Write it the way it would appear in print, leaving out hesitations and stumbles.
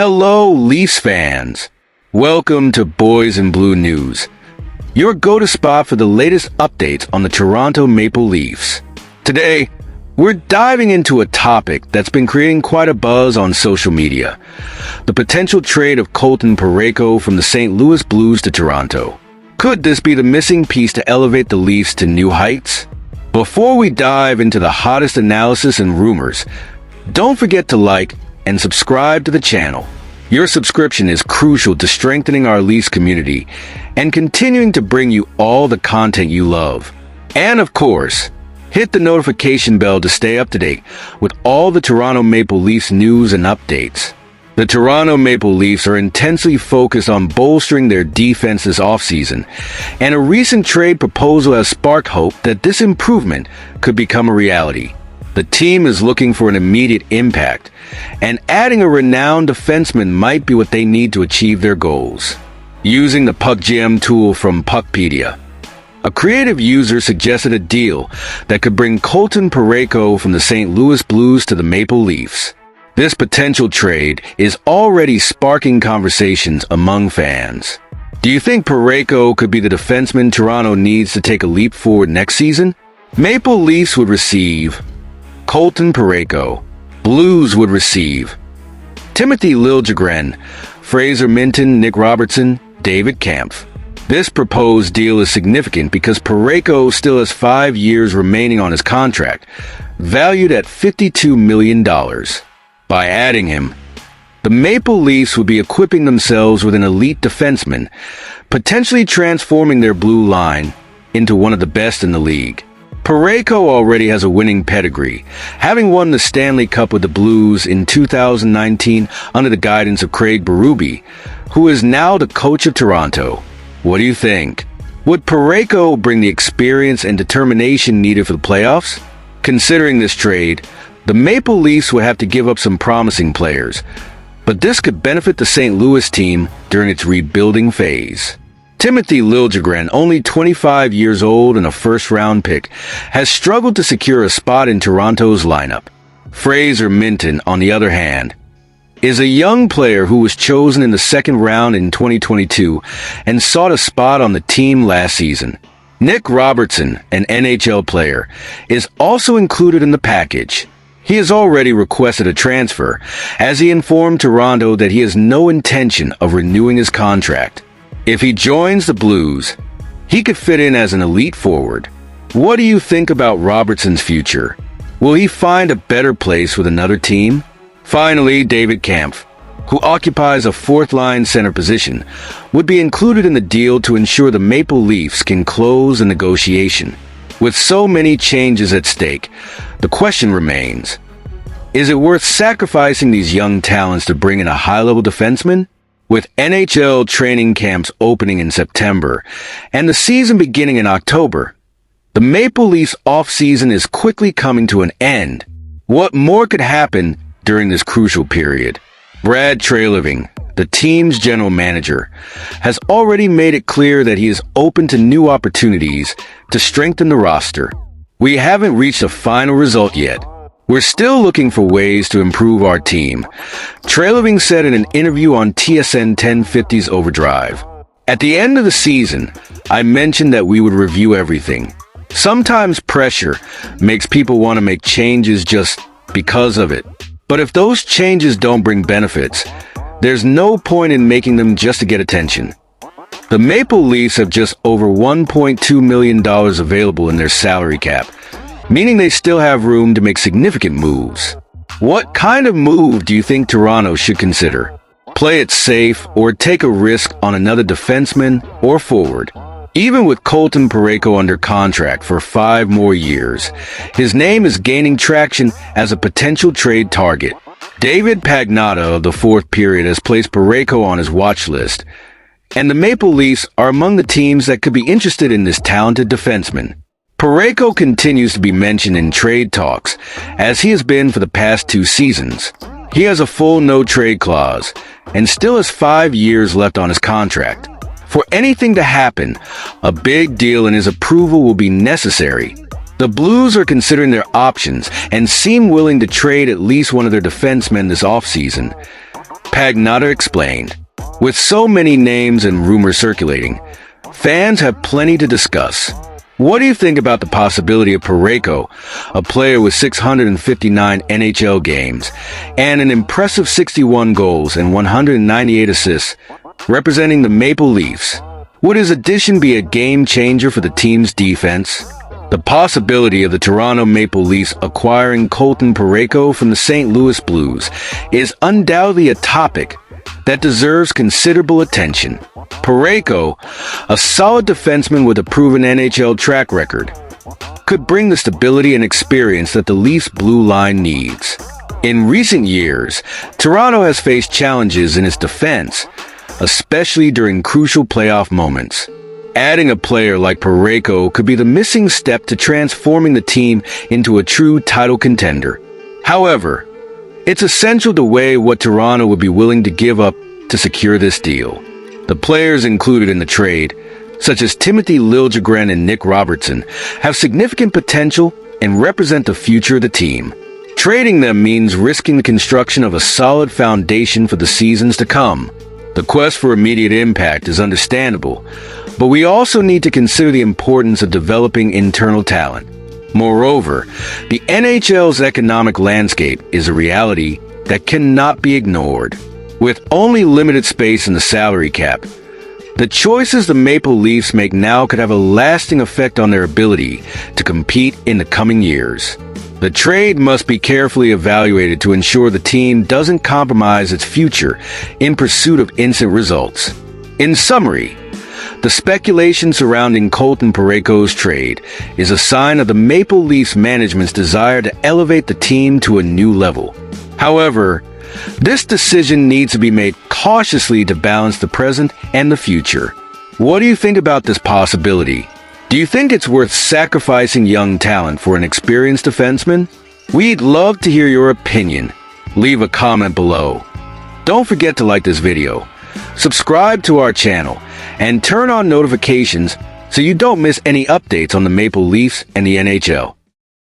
Hello, Leafs fans. Welcome to Boys in Blue News, your go-to spot for the latest updates on the Toronto Maple Leafs. Today, we're diving into a topic that's been creating quite a buzz on social media: the potential trade of Colton Parayko from the St. Louis Blues to Toronto. Could this be the missing piece to elevate the Leafs to new heights? Before we dive into the hottest analysis and rumors, don't forget to like and subscribe to the channel. Your subscription is crucial to strengthening our Leafs community and continuing to bring you all the content you love. And of course, hit the notification bell to stay up to date with all the Toronto Maple Leafs news and updates. The Toronto Maple Leafs are intensely focused on bolstering their defense this offseason, and a recent trade proposal has sparked hope that this improvement could become a reality. The team is looking for an immediate impact, and adding a renowned defenseman might be what they need to achieve their goals. Using the PuckGM tool from Puckpedia, a creative user suggested a deal that could bring Colton Parayko from the St. Louis Blues to the Maple Leafs. This potential trade is already sparking conversations among fans. Do you think Parayko could be the defenseman Toronto needs to take a leap forward next season? Maple Leafs would receive Colton Parayko. Blues would receive Timothy Liljegren, Fraser Minton, Nick Robertson, David Kampf. This proposed deal is significant because Parayko still has 5 years remaining on his contract, valued at $52 million. By adding him, the Maple Leafs would be equipping themselves with an elite defenseman, potentially transforming their blue line into one of the best in the league. Parayko already has a winning pedigree, having won the Stanley Cup with the Blues in 2019 under the guidance of Craig Berube, who is now the coach of Toronto. What do you think? Would Parayko bring the experience and determination needed for the playoffs? Considering this trade, the Maple Leafs would have to give up some promising players, but this could benefit the St. Louis team during its rebuilding phase. Timothy Liljegren, only 25 years old and a first-round pick, has struggled to secure a spot in Toronto's lineup. Fraser Minton, on the other hand, is a young player who was chosen in the second round in 2022 and sought a spot on the team last season. Nick Robertson, an NHL player, is also included in the package. He has already requested a transfer, as he informed Toronto that he has no intention of renewing his contract. If he joins the Blues, he could fit in as an elite forward. What do you think about Robertson's future? Will he find a better place with another team? Finally, David Kampf, who occupies a fourth-line center position, would be included in the deal to ensure the Maple Leafs can close the negotiation. With so many changes at stake, the question remains: is it worth sacrificing these young talents to bring in a high-level defenseman? With NHL training camps opening in September and the season beginning in October, the Maple Leafs off-season is quickly coming to an end. What more could happen during this crucial period? Brad Treliving, the team's general manager, has already made it clear that he is open to new opportunities to strengthen the roster. We haven't reached a final result yet. We're still looking for ways to improve our team, Treliving said in an interview on TSN 1050's Overdrive. At the end of the season, I mentioned that we would review everything. Sometimes pressure makes people want to make changes just because of it. But if those changes don't bring benefits, there's no point in making them just to get attention. The Maple Leafs have just over $1.2 million available in their salary cap, meaning they still have room to make significant moves. What kind of move do you think Toronto should consider? Play it safe or take a risk on another defenseman or forward? Even with Colton Parayko under contract for 5 more years, his name is gaining traction as a potential trade target. David Pagnotta of the fourth period has placed Parayko on his watch list, and the Maple Leafs are among the teams that could be interested in this talented defenseman. Parayko continues to be mentioned in trade talks, as he has been for the past 2 seasons. He has a full no-trade clause, and still has 5 years left on his contract. For anything to happen, a big deal in his approval will be necessary. The Blues are considering their options and seem willing to trade at least one of their defensemen this offseason. Pagnotta explained. With so many names and rumors circulating, fans have plenty to discuss. What do you think about the possibility of Parayko, a player with 659 NHL games and an impressive 61 goals and 198 assists, representing the Maple Leafs? Would his addition be a game changer for the team's defense? The possibility of the Toronto Maple Leafs acquiring Colton Parayko from the St. Louis Blues is undoubtedly a topic that deserves considerable attention. Parayko, a solid defenseman with a proven NHL track record, could bring the stability and experience that the Leafs' blue line needs. In recent years, Toronto has faced challenges in its defense, especially during crucial playoff moments. Adding a player like Parayko could be the missing step to transforming the team into a true title contender. However, it's essential to weigh what Toronto would be willing to give up to secure this deal. The players included in the trade, such as Timothy Liljegren and Nick Robertson, have significant potential and represent the future of the team. Trading them means risking the construction of a solid foundation for the seasons to come. The quest for immediate impact is understandable, but we also need to consider the importance of developing internal talent. Moreover, the NHL's economic landscape is a reality that cannot be ignored. With only limited space in the salary cap, the choices the Maple Leafs make now could have a lasting effect on their ability to compete in the coming years. The trade must be carefully evaluated to ensure the team doesn't compromise its future in pursuit of instant results. In summary, the speculation surrounding Colton Parayko's trade is a sign of the Maple Leafs management's desire to elevate the team to a new level. However, this decision needs to be made cautiously to balance the present and the future. What do you think about this possibility? Do you think it's worth sacrificing young talent for an experienced defenseman? We'd love to hear your opinion. Leave a comment below. Don't forget to like this video, subscribe to our channel, and turn on notifications so you don't miss any updates on the Maple Leafs and the NHL.